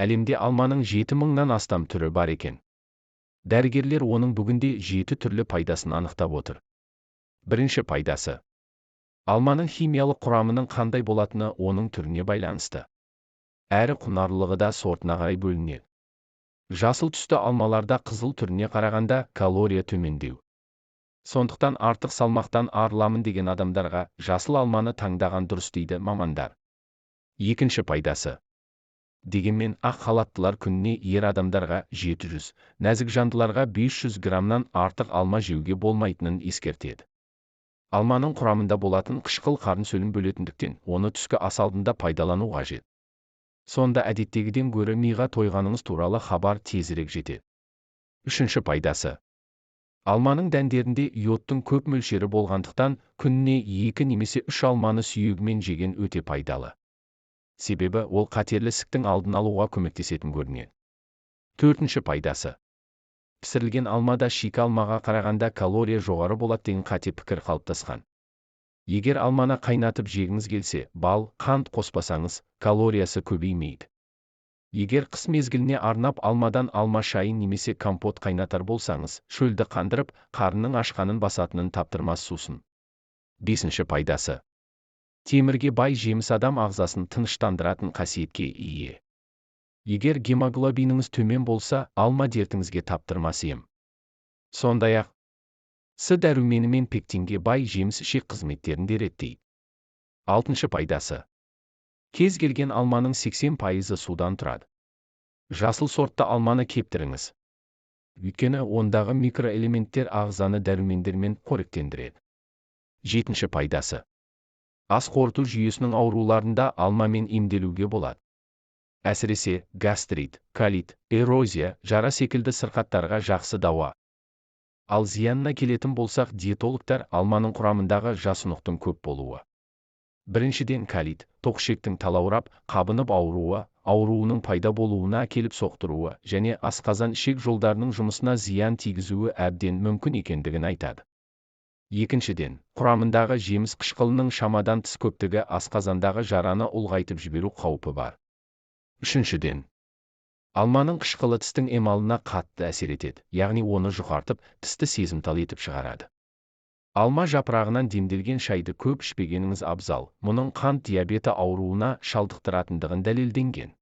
Әлемде алманың 7 000-нан астам түрі бар екен. Дәрігерлер оның бүгінде 7 түрлі пайдасын анықтап отыр. Бірінші пайдасы. Алманың химиялық құрамының қандай болатыны оның түріне байланысты. Әрі құнарлылығы да сортына қарай бөлінеді. Жасыл түсті алмаларда қызыл түріне қарағанда калория төмендеу. Сондықтан артық салмақтан арыламын деген адамдарға жасыл алманы таңдаған дұрыс дейді мамандар. Екінші пайдасы. Дегенмен ақ халаттылар күніне ер адамдарға 700, нәзік жандыларға 500 граммнан артық алма жеуге болмайтынын ескертеді. Алманың құрамында болатын қышқыл қарын сөлін бөлетіндіктен, оны түскі ас алдында пайдалану қажет. Сонда әдеттегіден гөрі миға тойғаныңыз туралы хабар тезірек жетеді. Үшінші пайдасы. Алманың дәндерінде йодтың көп мөлшері болғандықтан, күніне 2 немесе 3 алманы сүйегімен жеген өте пайдалы. Себебі ол қатерлі ісіктің алдын алуға көмектесетін көрінеді. Төртінші пайдасы. Пісірілген алмада шикі алмаға қарағанда калория жоғары болады деген қате пікір қалыптасқан. Егер алманы қайнатып жегіңіз келсе, бал, қант қоспасаңыз, калориясы көбеймейді. Егер қыс мезгіліне арнап алмадан алма шайын немесе компот қайнатар болсаңыз, шөлді қандырып, қарынның ашқанын басатынын таптырмас сусын. Бесінші пайдасы. Темірге бай жеміс адам ағзасын тыныштандыратын қасиетке ие. Егер гемоглобиніңіз төмен болса, алма дертіңізге таптырмас ем. Сондай-ақ, С дәрумені мен пектинге бай жеміс ішек қызметтерін де реттейді. Алтыншы пайдасы. Кез келген алманың 80% судан тұрады. Жасыл сортты алманы кептіріңіз. Өйткені ондағы микроэлементтер ағзаны дәрумендермен қоректендіреді. Жетінші пайдасы. Ас қорыту жүйесінің ауруларында алмамен емделуге болады. Әсіресе гастрит, колит, эрозия, жара секілді сырқаттарға жақсы дауа. Ал зиянына келетін болсақ, диетологтар алманың құрамындағы жасұнықтың көп болуы. Біріншіден колит, тоқішектің талаурап, қабынып ауруының пайда болуына әкеліп соқтыруы және асқазан ішек жолдарының жұмысына зиян тигізуі әбден мүмкін екендігін айтады. Екіншіден, құрамындағы жеміс қышқылының шамадан тыс көптігі асқазандағы жараны ұлғайтып жіберу қаупі бар. Үшіншіден, алманың қышқылы тістің эмалына қатты әсер етеді, яғни оны жұқартып, тісті сезімтал етіп шығарады. Алма жапырағынан демделген шайды көп ішпегеніңіз абзал, мұның қант диабеті ауруына шалдықтыратындығын дәлелденген.